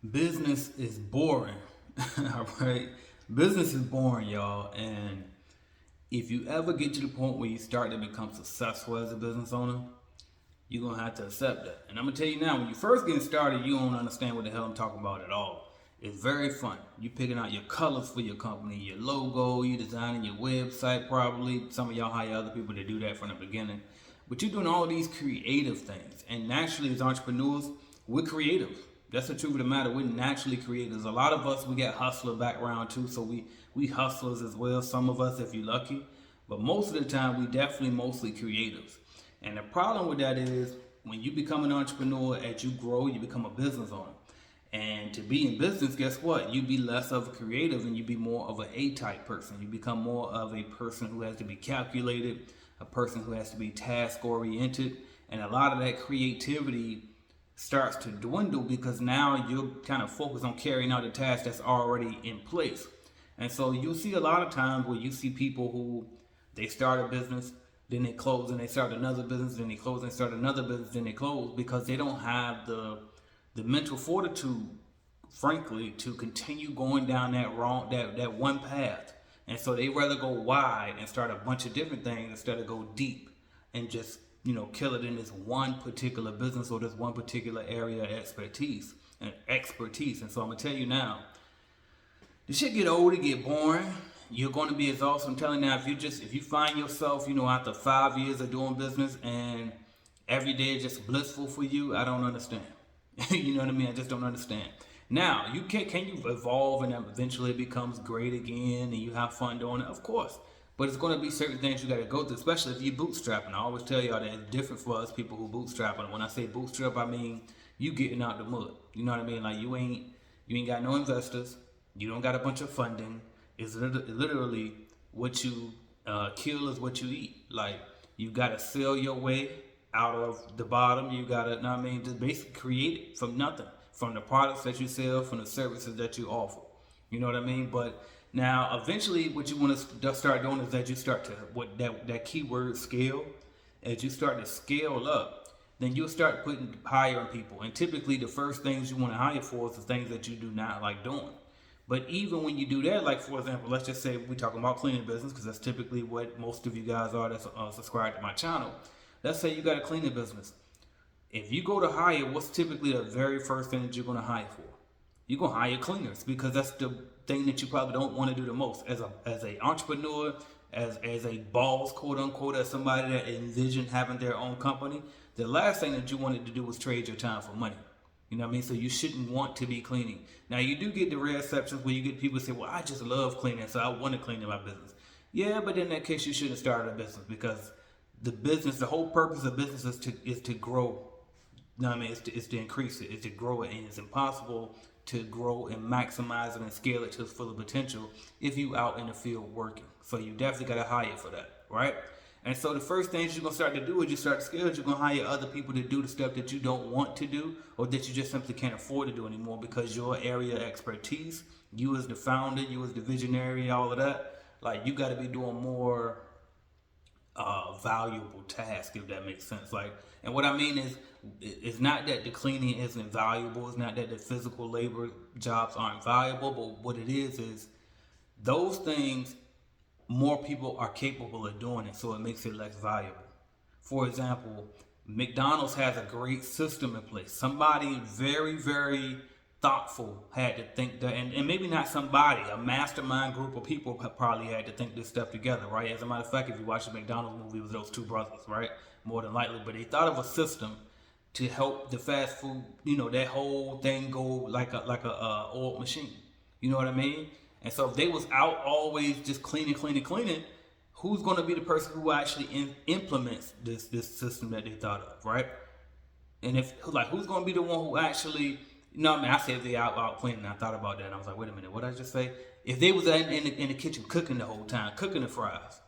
Business is boring. All right. Business is boring, y'all. And if you ever get to the point where you start to become successful as a business owner, you're gonna have to accept that. And I'm gonna tell you now, when you first get started, you don't understand what the hell I'm talking about at all. It's very fun. You picking out your colors for your company, your logo, you designing your website probably. Some of y'all hire other people to do that from the beginning. But you're doing all these creative things. And naturally as entrepreneurs, we're creative. That's the truth of the matter. We're naturally creators. A lot of us we got hustler background too, so we hustlers as well. Some of us if you're lucky. But most of the time we definitely mostly creatives. And the problem with that is when you become an entrepreneur, as you grow, you become a business owner. And to be in business, guess what? You be less of a creative and you be more of an A-type person. You become more of a person who has to be calculated, a person who has to be task oriented. And a lot of that creativity starts to dwindle because now you're kind of focused on carrying out a task that's already in place. And so you'll see a lot of times where you see people who they start a business, then they close and they start another business, then they close and start another business, then they close because they don't have the mental fortitude, frankly, to continue going down that one path. And so they rather go wide and start a bunch of different things instead of go deep and just kill it in this one particular business or this one particular area of expertise. And so I'm gonna tell you now, the shit get old, it get boring. You're going to be exhausted. I'm telling you now, if you find yourself, after 5 years of doing business and every day is just blissful for you, I don't understand. You know what I mean? I just don't understand. Now, can you evolve and eventually it becomes great again and you have fun doing it? Of course. But it's going to be certain things you got to go through, especially if you're bootstrapping. I always tell y'all that it's different for us people who bootstrap. And when I say bootstrap, I mean you getting out the mud. You know what I mean? Like you ain't got no investors. You don't got a bunch of funding. It's literally what you kill is what you eat. Like you gotta sell your way out of the bottom. You gotta, just basically create it from nothing, from the products that you sell, from the services that you offer. You know what I mean? But now, eventually, what you want to start doing is that you start to that keyword scale. As you start to scale up, then you'll start hiring people. And typically, the first things you want to hire for is the things that you do not like doing. But even when you do that, like for example, let's just say we're talking about cleaning business because that's typically what most of you guys are that's subscribed to my channel. Let's say you got a cleaning business. If you go to hire, what's typically the very first thing that you're going to hire for? You're going to hire cleaners because that's the thing that you probably don't want to do the most. As a entrepreneur, as a boss, quote unquote, as somebody that envisioned having their own company, the last thing that you wanted to do was trade your time for money. You know what I mean? So you shouldn't want to be cleaning. Now you do get the rare exceptions where you get people say, well, I just love cleaning, so I want to clean in my business. Yeah, but in that case, you shouldn't start a business because the whole purpose of business is to grow. You know what I mean? It's to increase it. It's to grow it. And it's impossible to grow and maximize it and scale it to its full potential if you out in the field working. So you definitely got to hire for that, right? And so the first things you're going to start to do is you start to scale. You're going to hire other people to do the stuff that you don't want to do or that you just simply can't afford to do anymore because your area of expertise, you as the founder, you as the visionary, all of that, like you got to be doing more valuable tasks, if that makes sense. Like, and what I mean is, it's not that the cleaning isn't valuable. It's not that the physical labor jobs aren't valuable. But what it is those things more people are capable of doing it, so it makes it less valuable. For example, McDonald's has a great system in place. Somebody very, very thoughtful had to think that, and maybe not somebody, a mastermind group of people probably had to think this stuff together, right? As a matter of fact, if you watch the McDonald's movie, it was those two brothers, right? More than likely, but they thought of a system to help the fast food, that whole thing go like a old machine. You know what I mean? And so if they was out always just cleaning, who's going to be the person who actually implements this system that they thought of, right? And who's going to be the one who actually, I said if they out cleaning. I thought about that and I was like, wait a minute, what did I just say? If they was in the kitchen cooking the whole time, cooking the fries,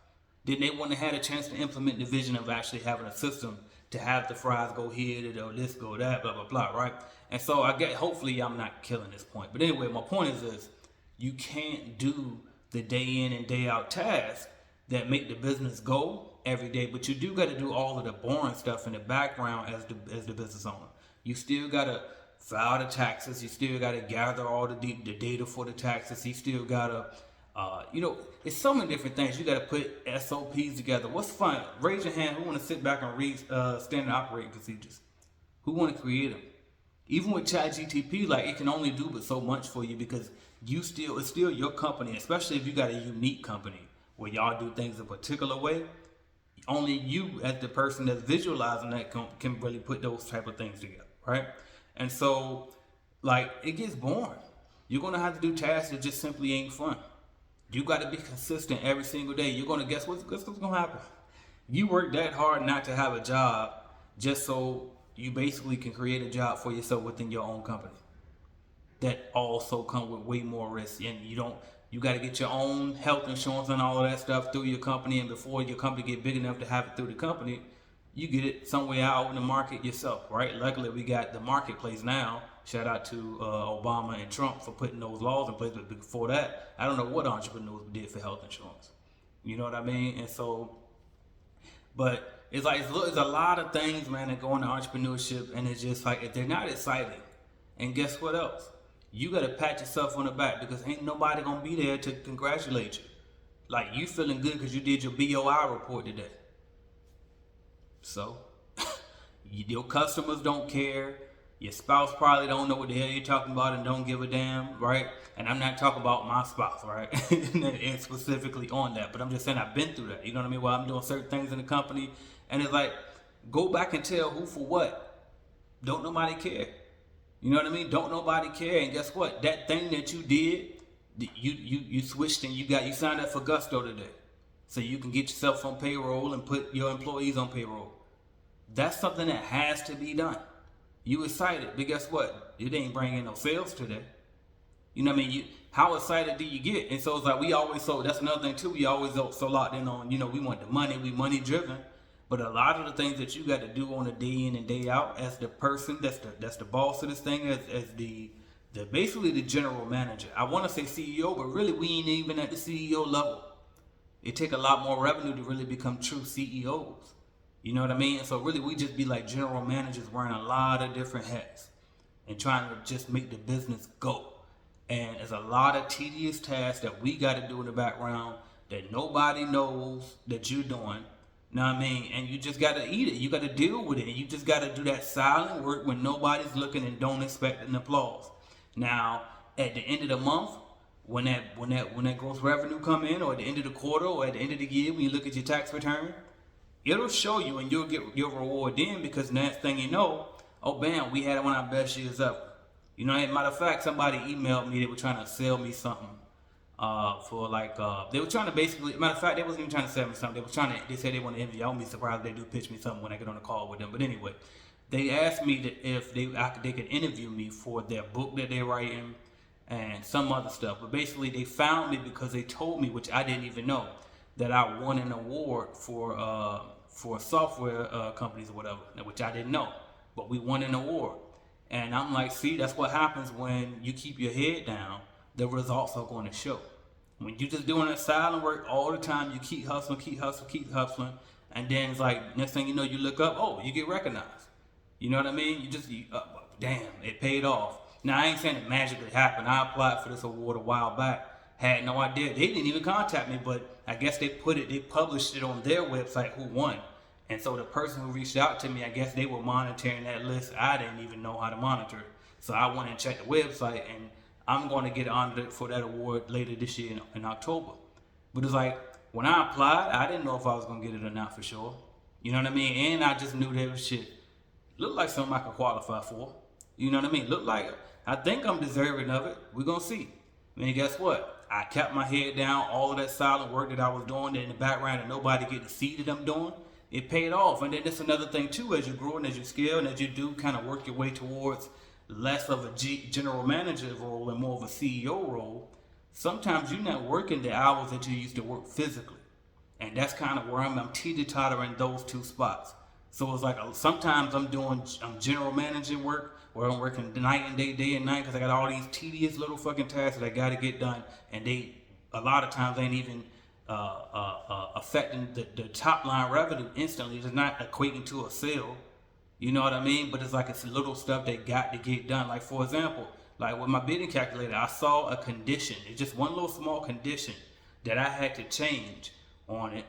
then they wouldn't have had a chance to implement the vision of actually having a system to have the fries go here, or this, go that, blah, blah, blah, right? And so hopefully I'm not killing this point. But anyway, my point is this. You can't do the day in and day out tasks that make the business go every day, but you do got to do all of the boring stuff in the background as the business owner. You still got to file the taxes. You still got to gather all the data for the taxes. You still got to, it's so many different things. You got to put SOPs together. What's fun? Raise your hand. Who want to sit back and read standard operating procedures? Who want to create them? Even with ChatGTP, like it can only do but so much for you because it's still your company, especially if you got a unique company where y'all do things a particular way. Only you, as the person that's visualizing that, can really put those type of things together, right? And so, like, it gets boring. You're gonna have to do tasks that just simply ain't fun. You got to be consistent every single day. You're gonna guess what's gonna happen. You work that hard not to have a job just so you basically can create a job for yourself within your own company. That also come with way more risk, and you got to get your own health insurance and all of that stuff through your company, and before your company get big enough to have it through the company, you get it somewhere out in the market yourself, right? Luckily we got the marketplace now. Shout out to Obama and Trump for putting those laws in place, but before that I don't know what entrepreneurs did for health insurance, you know what I mean? And so, but it's like it's a lot of things, man, that go into entrepreneurship, and it's just like if they're not exciting, and guess what else? You gotta pat yourself on the back because ain't nobody gonna be there to congratulate you. Like you feeling good because you did your BOI report today. So your customers don't care. Your spouse probably don't know what the hell you're talking about and don't give a damn, right? And I'm not talking about my spouse, right? and specifically on that, but I'm just saying I've been through that. You know what I mean? While I'm doing certain things in the company, and it's like, go back and tell who for what. Don't nobody care. You know what I mean? Don't nobody care. And guess what? That thing that you did, you switched and you signed up for Gusto today, so you can get yourself on payroll and put your employees on payroll. That's something that has to be done. You excited, but guess what? It ain't bringing no sales today. You know what I mean? How excited do you get? And so it's like that's another thing too. We always so locked in on, we want the money, we money driven. But a lot of the things that you got to do on a day in and day out as the person that's the boss of this thing, as the basically the general manager. I want to say CEO, but really we ain't even at the CEO level. It take a lot more revenue to really become true CEOs. You know what I mean? And so really we just be like general managers wearing a lot of different hats and trying to just make the business go. And there's a lot of tedious tasks that we got to do in the background that nobody knows that you're doing. Know what I mean? And you just got to eat it. You got to deal with it. And you just got to do that silent work when nobody's looking and don't expect an applause. Now, at the end of the month, when that gross revenue come in, or at the end of the quarter, or at the end of the year, when you look at your tax return, it'll show you and you'll get your reward then, because next thing you know, oh bam, we had one of our best years ever. You know, matter of fact, somebody emailed me, they were trying to sell me something they were trying to basically, matter of fact, they wasn't even trying to sell me something. They said they want to interview. I won't be surprised if they do pitch me something when I get on a call with them. But anyway, they asked me that if they could interview me for their book that they're writing and some other stuff. But basically, they found me because they told me, which I didn't even know, that I won an award for software companies or whatever, which I didn't know. But we won an award. And I'm like, see, that's what happens when you keep your head down. The results are going to show. When you're just doing that silent work all the time, you keep hustling, and then it's like, next thing you know, you look up, oh, you get recognized. You know what I mean? Damn, it paid off. Now, I ain't saying it magically happened. I applied for this award a while back, had no idea. They didn't even contact me, but I guess they published it on their website who won. And so the person who reached out to me, I guess they were monitoring that list. I didn't even know how to monitor it. So I went and checked the website, and I'm going to get honored for that award later this year in October. But it's like, when I applied, I didn't know if I was going to get it or not for sure. You know what I mean? And I just knew there was shit. Looked like something I could qualify for. You know what I mean? Looked like, I think I'm deserving of it. We're going to see. I mean, guess what? I kept my head down. All of that silent work that I was doing in the background and nobody get to see that I'm doing, it paid off. And then that's another thing too, as you grow and as you scale and as you do kind of work your way towards less of a general manager role and more of a CEO role, sometimes you're not working the hours that you used to work physically. And that's kind of where I'm teeter-tottering those two spots. So it's like sometimes I'm general managing work where I'm working night and day and night, because I got all these tedious little fucking tasks that I got to get done. And they, a lot of times, ain't even affecting the top line revenue instantly. It's not equating to a sale. You know what I mean? But it's like it's little stuff that got to get done. Like for example, like with my bidding calculator, I saw a condition. It's just one little small condition that I had to change on it.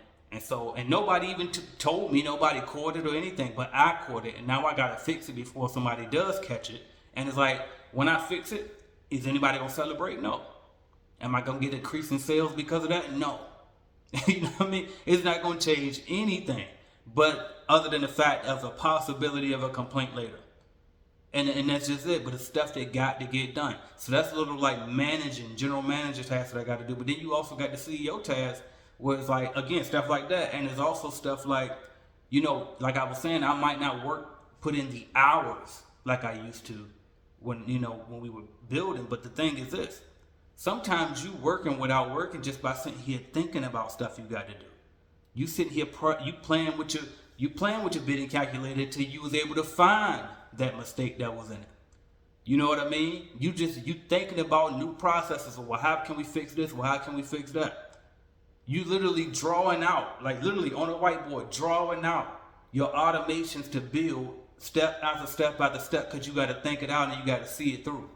And nobody even told me, nobody caught it or anything, but I caught it. And now I got to fix it before somebody does catch it. And it's like, when I fix it, is anybody going to celebrate? No. Am I going to get a increase in sales because of that? No. You know what I mean? It's not going to change anything, but other than the fact of a possibility of a complaint later. And that's just it. But it's stuff that got to get done. So that's a little like managing, general manager tasks that I got to do. But then you also got the CEO task where it's like, again, stuff like that. And there's also stuff like, you know, like I was saying, I might not put in the hours like I used to when we were building. But the thing is this. Sometimes you working without working just by sitting here thinking about stuff you got to do. You sitting here, you playing with your bidding calculator till you was able to find that mistake that was in it. You know what I mean? You thinking about new processes. Well, how can we fix this? Well, how can we fix that? You literally drawing out, like literally on a whiteboard, drawing out your automations to build step after step after step, because you got to think it out and you got to see it through.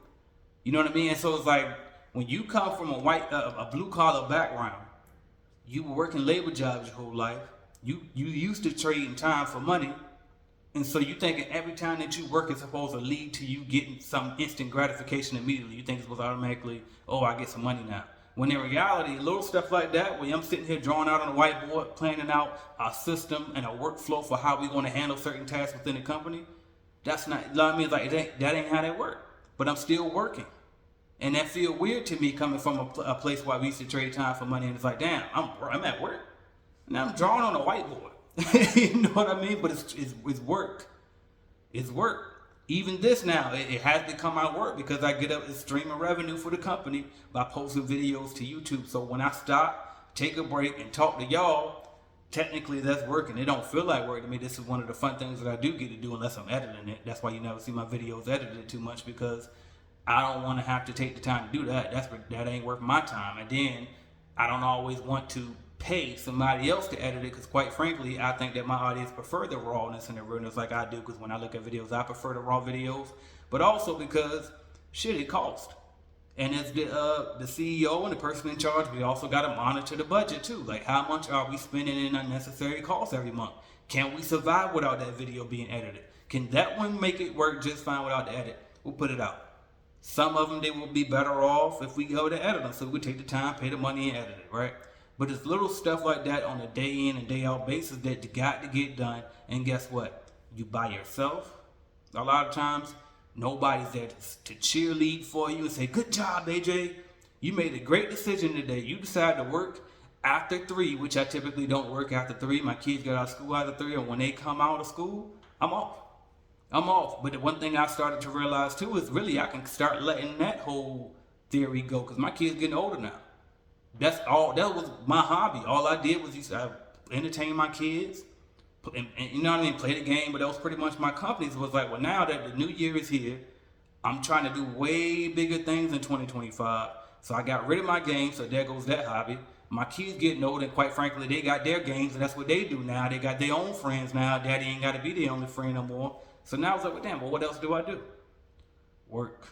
You know what I mean? And so it's like when you come from a blue collar background, you were working labor jobs your whole life. You used to trading time for money. And so you thinking every time that you work is supposed to lead to you getting some instant gratification immediately. You think it's supposed to automatically, oh, I get some money now. When in reality, little stuff like that, when I'm sitting here drawing out on a whiteboard, planning out a system and a workflow for how we're going to handle certain tasks within the company, that's not, you know what I mean? Like, that ain't how that works. But I'm still working. And that feel weird to me coming from a place where we used to trade time for money. And it's like, damn, I'm at work. Now I'm drawing on a whiteboard. You know what I mean? But it's work. It's work. Even this now, it has become my work because I get a stream of revenue for the company by posting videos to YouTube. So when I stop, take a break, and talk to y'all, technically that's working. It don't feel like work to me. This is one of the fun things that I do get to do unless I'm editing it. That's why you never see my videos edited too much, because I don't want to have to take the time to do that. That ain't worth my time. And then I don't always want to pay somebody else to edit it, because quite frankly, I think that my audience prefer the rawness and the realness like I do, because when I look at videos, I prefer the raw videos, but also because shit, it costs. And as the CEO and the person in charge, we also got to monitor the budget too. Like, how much are we spending in unnecessary costs every month? Can we survive without that video being edited? Can that one make it work just fine without the edit? We'll put it out. Some of them, they will be better off if we go to edit them. So we take the time, pay the money, and edit it, right? But it's little stuff like that on a day in and day out basis that you got to get done. And guess what? You by yourself. A lot of times, nobody's there to cheerlead for you and say, good job, AJ. You made a great decision today. You decided to work after 3, which I typically don't work after 3. My kids get out of school after 3, and when they come out of school, I'm off. But the one thing I started to realize too is really I can start letting that whole theory go, because my kids getting older now. That was my hobby. All I did was I entertain my kids, and you know what I mean, play the game. But that was pretty much my company. So it was like, well, now that the new year is here, I'm trying to do way bigger things in 2025. So I got rid of my game. So there goes that hobby. My kids getting older, and quite frankly, they got their games, and that's what they do now. They got their own friends now. Daddy ain't got to be their only friend no more. So now it's like, well, damn, well, what else do I do? Work.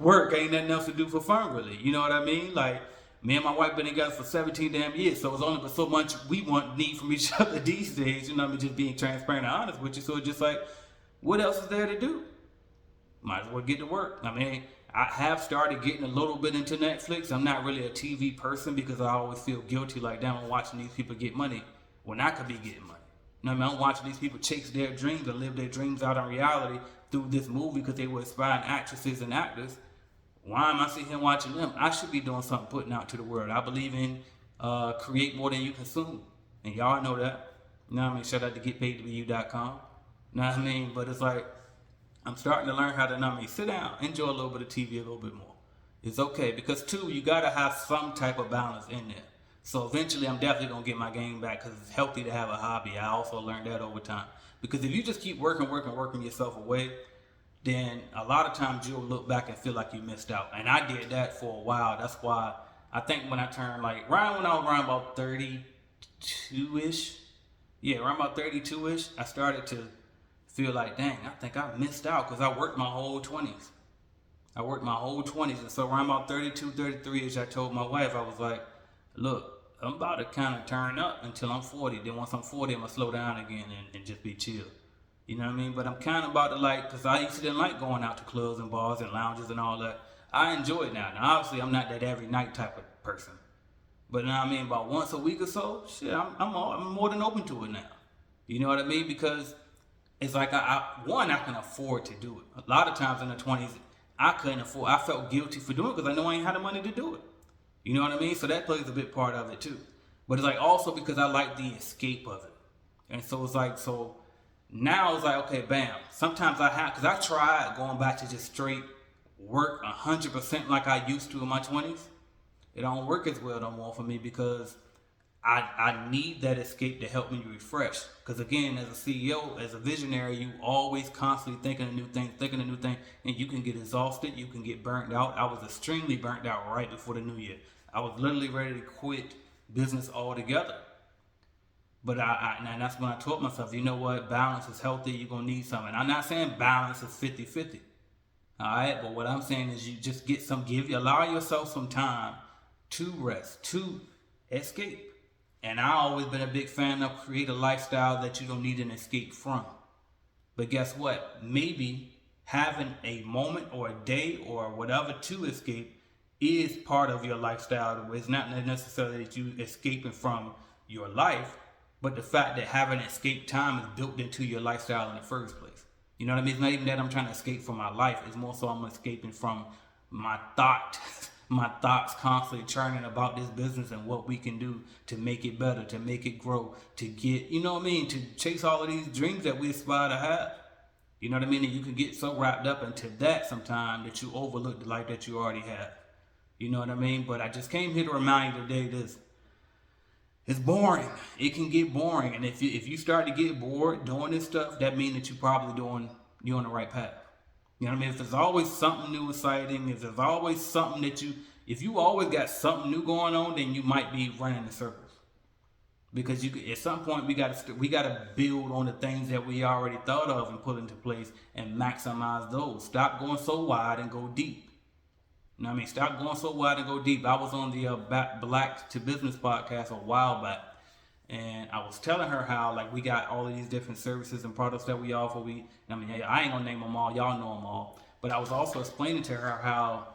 Work ain't nothing else to do for fun, really. You know what I mean? Like, me and my wife been together for 17 damn years, so it's only but so much we need from each other these days. You know what I mean? Just being transparent and honest with you. So it's just like, what else is there to do? Might as well get to work. I mean, I have started getting a little bit into Netflix. I'm not really a TV person because I always feel guilty, like, damn, I'm watching these people get money when I could be getting money. You know what I mean? I'm watching these people chase their dreams and live their dreams out in reality through this movie because they were aspiring actresses and actors. Why am I sitting here watching them? I should be doing something, putting out to the world. I believe in create more than you consume. And y'all know that. You know what I mean? Shout out to getpaidtobeyu.com. You know what I mean? But it's like, I'm starting to learn how to, you know what I mean, sit down, enjoy a little bit of TV a little bit more. It's okay. Because too, you got to have some type of balance in there. So eventually I'm definitely going to get my game back because it's healthy to have a hobby. I also learned that over time. Because if you just keep working yourself away, then a lot of times you'll look back and feel like you missed out. And I did that for a while. That's why I think when I turned when I was around about 32-ish, around about 32-ish, I started to feel like, dang, I think I missed out because I worked my whole 20s. I worked my whole 20s. And so around about 32, 33ish, I told my wife, I was like, look, I'm about to kind of turn up until I'm 40. Then once I'm 40, I'm going to slow down again and just be chill. You know what I mean? But I'm kind of about to like, because I used to didn't like going out to clubs and bars and lounges and all that. I enjoy it now. Now, obviously, I'm not that every night type of person. But you know what I mean? About once a week or so, shit, I'm more than open to it now. You know what I mean? Because it's like, I can afford to do it. A lot of times in the 20s, I couldn't afford. I felt guilty for doing it because I know I ain't had the money to do it. You know what I mean? So that plays a big part of it too. But it's like also because I like the escape of it. And so it's like, so now it's like, okay, bam. Sometimes I have, because I tried going back to just straight work 100% like I used to in my 20s. It don't work as well no more for me because I need that escape to help me refresh. Because again, as a CEO, as a visionary, you always constantly thinking of new things, and you can get exhausted, you can get burnt out. I was extremely burnt out right before the new year. I was literally ready to quit business altogether. But and that's when I told myself, you know what, balance is healthy, you're going to need something. I'm not saying balance is 50-50. All right, but what I'm saying is you just allow yourself some time to rest, to escape. And I've always been a big fan of create a lifestyle that you don't need an escape from. But guess what? Maybe having a moment or a day or whatever to escape is part of your lifestyle. It's not necessarily that you escaping from your life, but the fact that having escape time is built into your lifestyle in the first place. You know what I mean? It's not even that I'm trying to escape from my life. It's more so I'm escaping from my thoughts constantly churning about this business and what we can do to make it better, to make it grow, to get, you know what I mean, to chase all of these dreams that we aspire to have. You know what I mean? And you can get so wrapped up into that sometimes that you overlook the life that you already have. You know what I mean? But I just came here to remind you today this. It's boring. It can get boring. And if you start to get bored doing this stuff, that means that you're on the right path. You know what I mean? If there's always something new, exciting, if there's always something if you always got something new going on, then you might be running in circles. Because at some point we gotta build on the things that we already thought of and put into place and maximize those. Stop going so wide and go deep. You know what I mean? Stop going so wide and go deep. I was on the Black to Business podcast a while back, and I was telling her how like we got all of these different services and products that we offer. I ain't gonna name them all. Y'all know them all. But I was also explaining to her how,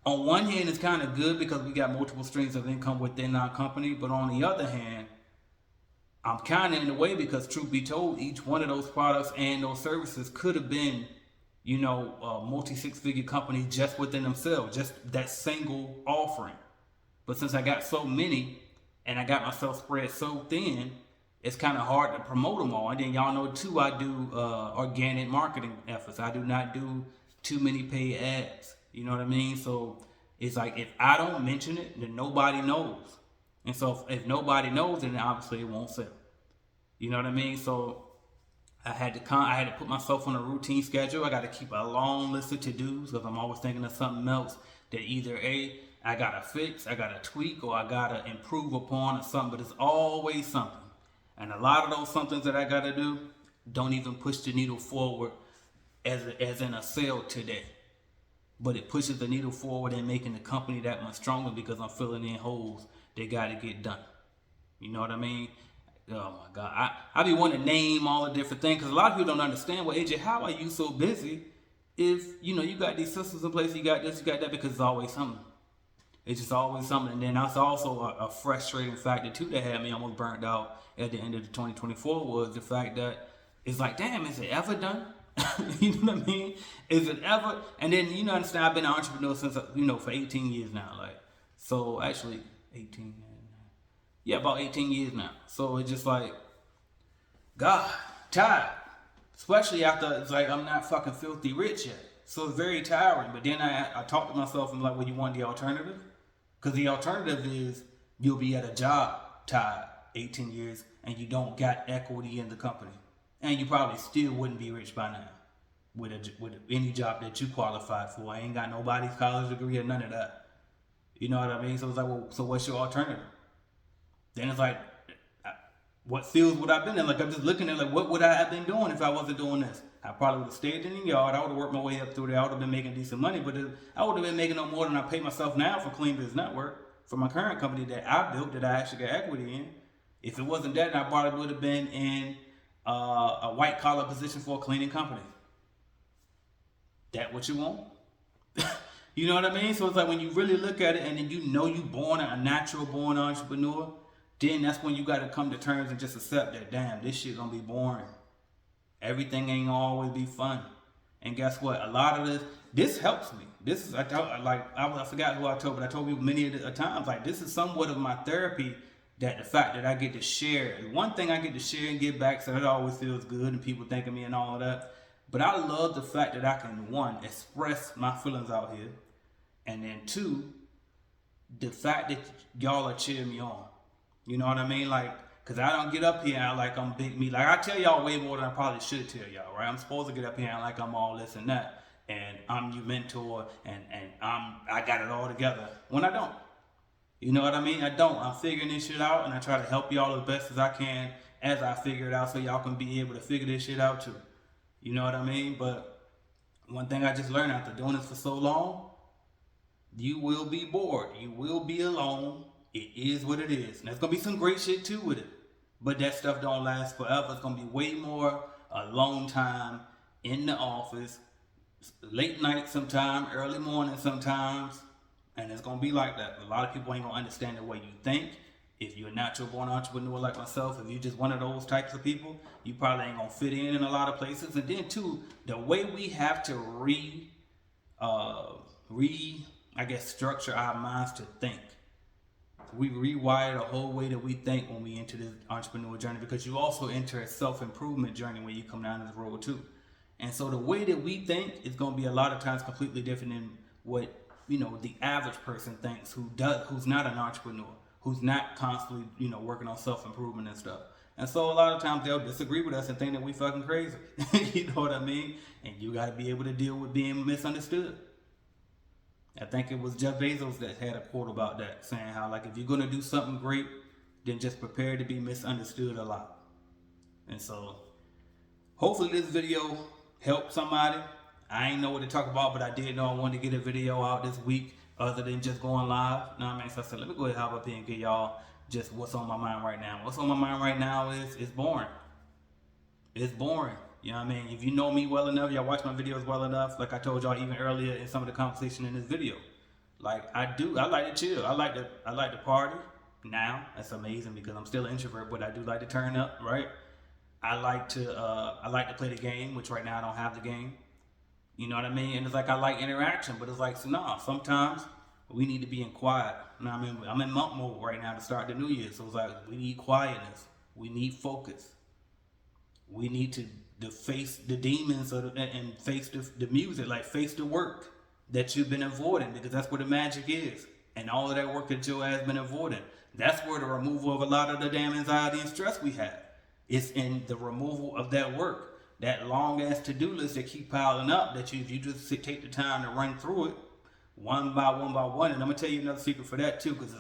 on one hand, it's kind of good because we got multiple streams of income within our company. But on the other hand, I'm kind of in the way because, truth be told, each one of those products and those services could have been, multi-six-figure companies just within themselves, just that single offering. But since I got so many and I got myself spread so thin, it's kind of hard to promote them all. And then y'all know too, I do organic marketing efforts. I do not do too many paid ads. You know what I mean? So it's like if I don't mention it, then nobody knows. And so if nobody knows, then obviously it won't sell. You know what I mean? So I had to put myself on a routine schedule. I got to keep a long list of to-dos because I'm always thinking of something else that either I got to fix, I got to tweak, or I got to improve upon or something. But it's always something. And a lot of those somethings that I got to do don't even push the needle forward as in a sale today. But it pushes the needle forward and making the company that much stronger because I'm filling in holes that got to get done. You know what I mean? Oh my God. I be wanting to name all the different things because a lot of people don't understand, well, AJ, how are you so busy if, you got these systems in place, you got this, you got that, because it's always something. It's just always something. And then that's also a frustrating factor too that had me almost burnt out at the end of the 2024 was the fact that it's like, damn, is it ever done? You know what I mean? Is it ever? And then, understand, I've been an entrepreneur since, for 18 years now. Like, so actually 18, yeah, about 18 years now. So it's just like, God, tired. Especially after it's like, I'm not fucking filthy rich yet. So it's very tiring. But then I talk to myself and I'm like, well, you want the alternative? Because the alternative is you'll be at a job tired 18 years and you don't got equity in the company. And you probably still wouldn't be rich by now with any job that you qualified for. I ain't got nobody's college degree or none of that. You know what I mean? So it's like, well, so what's your alternative? Then it's like, what fields would I been in? Like I'm just looking at like what would I have been doing if I wasn't doing this? I probably would have stayed in the yard. I would have worked my way up through there. I would have been making decent money, but I would have been making no more than I pay myself now for Clean Biz Network for my current company that I built that I actually got equity in. If it wasn't that, I probably would have been in a white collar position for a cleaning company. That what you want? You know what I mean? So it's like when you really look at it and then you know you born a natural born entrepreneur, then that's when you got to come to terms and just accept that, damn, this shit gonna be boring. Everything ain't always be fun. And guess what? A lot of this helps me. This is, I forgot who I told, but I told people many of the times, like, this is somewhat of my therapy, that the fact that I get to share. One thing I get to share and give back, so it always feels good and people think of me and all of that. But I love the fact that I can, one, express my feelings out here. And then two, the fact that y'all are cheering me on. You know what I mean? Like, because I don't get up here and like I'm big me. Like, I tell y'all way more than I probably should tell y'all, right? I'm supposed to get up here and like I'm all this and that. And I'm your mentor and I got it all together. When I don't. You know what I mean? I don't. I'm figuring this shit out and I try to help y'all as best as I can as I figure it out so y'all can be able to figure this shit out too. You know what I mean? But one thing I just learned after doing this for so long, you will be bored. You will be alone. It is what it is. And there's going to be some great shit too with it. But that stuff don't last forever. It's going to be way more alone time in the office, late night sometime, early morning sometimes. And it's going to be like that. A lot of people ain't going to understand the way you think. If you're a natural born entrepreneur like myself, if you're just one of those types of people, you probably ain't going to fit in a lot of places. And then too, the way we have to structure our minds to think. We rewire the whole way that we think when we enter this entrepreneur journey, because you also enter a self-improvement journey when you come down this road too. And so the way that we think is going to be a lot of times completely different than what, you know, the average person thinks who's not an entrepreneur, who's not constantly, you know, working on self-improvement and stuff. And so a lot of times they'll disagree with us and think that we fucking crazy. You know what I mean? And you got to be able to deal with being misunderstood. I think it was Jeff Bezos that had a quote about that, saying how, like, if you're going to do something great, then just prepare to be misunderstood a lot. And so hopefully this video helped somebody. I ain't know what to talk about, but I did know I wanted to get a video out this week other than just going live. You know what I mean? So I said, let me go ahead and hop up here and get y'all just what's on my mind right now. What's on my mind right now is it's boring. It's boring. You know what I mean? If you know me well enough, y'all watch my videos well enough, like I told y'all even earlier in some of the conversation in this video. Like I like to chill. I like to party. Now, that's amazing because I'm still an introvert, but I do like to turn up, right? I like to play the game, which right now I don't have the game. You know what I mean? And it's like I like interaction, but it's like, so nah, sometimes we need to be in quiet. You know what I mean? I'm in monk mode right now to start the new year. So it's like we need quietness. We need focus. We need to face the demons and face the music, like face the work that you've been avoiding, because that's where the magic is. And all of that work that your ass been avoiding, that's where the removal of a lot of the damn anxiety and stress we have. It's in the removal of that work, that long ass to-do list that keep piling up, that if you just take the time to run through it one by one. And I'm gonna tell you another secret for that too, because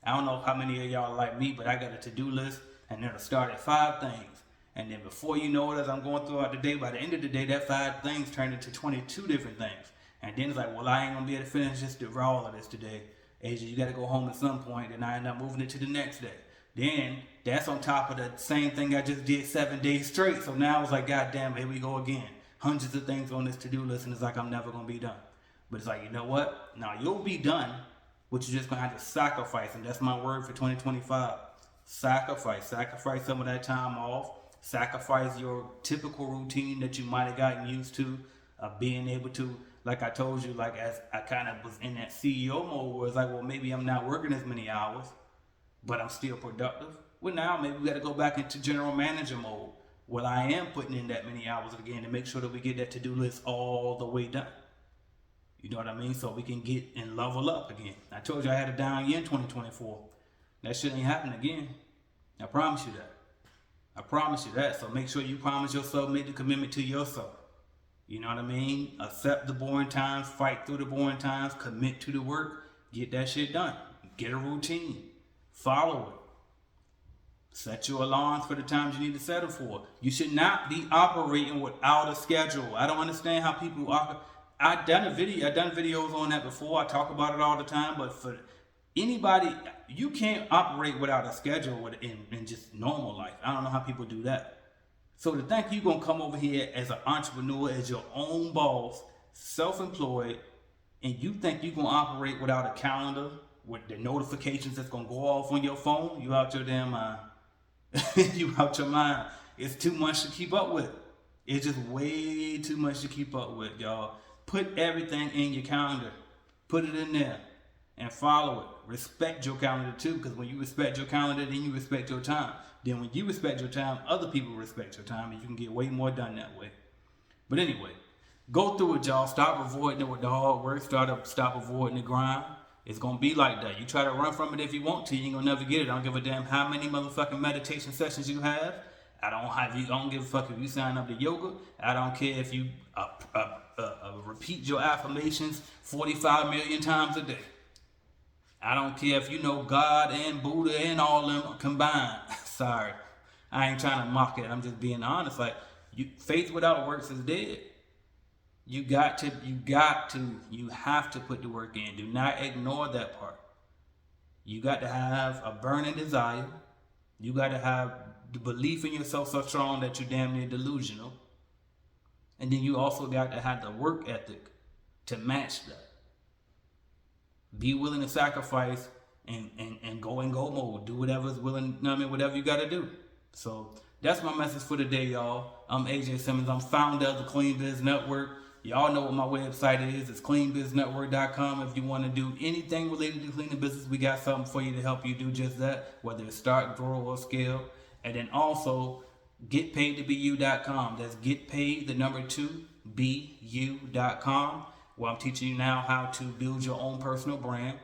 I don't know how many of y'all are like me, but I got a to-do list and it'll start at 5 things. And then before you know it, as I'm going throughout the day, by the end of the day, that 5 things turn into 22 different things. And then it's like, well, I ain't going to be able to finish just all of this today. Asia, you got to go home at some point, and I end up moving it to the next day. Then that's on top of the same thing I just did 7 days straight. So now it's like, God damn, here we go again. Hundreds of things on this to-do list, and it's like I'm never going to be done. But it's like, you know what? Now you'll be done, but you're just going to have to sacrifice. And that's my word for 2025. Sacrifice some of that time off. Sacrifice your typical routine that you might have gotten used to, being able to, like I told you, like as I kind of was in that CEO mode where it's like, well, maybe I'm not working as many hours, but I'm still productive. Well, now maybe we got to go back into general manager mode. Well, I am putting in that many hours again to make sure that we get that to-do list all the way done. You know what I mean? So we can get and level up again. I told you I had a down year in 2024. That shit ain't happening again. I promise you that. I promise you that. So make sure you promise yourself, make the commitment to yourself. You know what I mean? Accept the boring times, fight through the boring times, commit to the work, get that shit done. Get a routine. Follow it. Set your alarms for the times you need to settle for. You should not be operating without a schedule. I don't understand how people operate. I've done videos on that before. I talk about it all the time. But for anybody, you can't operate without a schedule in just normal life. I don't know how people do that. So to think you're gonna come over here as an entrepreneur, as your own boss, self-employed, and you think you're gonna operate without a calendar, with the notifications that's gonna go off on your phone, you out your damn mind. You out your mind. It's too much to keep up with. It's just way too much to keep up with, y'all. Put everything in your calendar. Put it in there and follow it. Respect your calendar too, because when you respect your calendar, then you respect your time. Then when you respect your time, other people respect your time, and you can get way more done that way. But anyway, go through it, y'all. Stop avoiding it with the hard work. Stop avoiding the grind. It's gonna be like that. You try to run from it if you want to, you ain't gonna never get it. I don't give a damn how many motherfucking meditation sessions you have. I don't give a fuck if you sign up to yoga. I don't care if you repeat your affirmations 45 million times a day. I don't care if you know God and Buddha and all them combined. Sorry, I ain't trying to mock it. I'm just being honest. Like, faith without works is dead. You have to put the work in. Do not ignore that part. You got to have a burning desire. You got to have the belief in yourself so strong that you're damn near delusional. And then you also got to have the work ethic to match that. Be willing to sacrifice and go in go mode. Do whatever's willing, whatever you got to do. So that's my message for today, y'all. I'm AJ Simmons. I'm founder of the Clean Biz Network. Y'all know what my website is. It's cleanbiznetwork.com. If you want to do anything related to cleaning business, we got something for you to help you do just that, whether it's start, grow, or scale. And then also, getpaidtobu.com. That's getpaid2bu.com, where I'm teaching you now how to build your own personal brand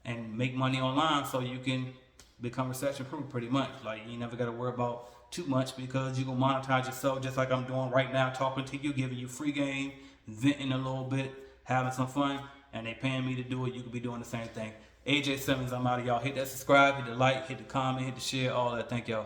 and make money online so you can become recession proof pretty much. Like, you never got to worry about too much, because you're going to monetize yourself just like I'm doing right now, talking to you, giving you free game, venting a little bit, having some fun, and they paying me to do it. You could be doing the same thing. AJ Simmons, I'm out of y'all. Hit that subscribe, hit the like, hit the comment, hit the share, all that. Thank y'all.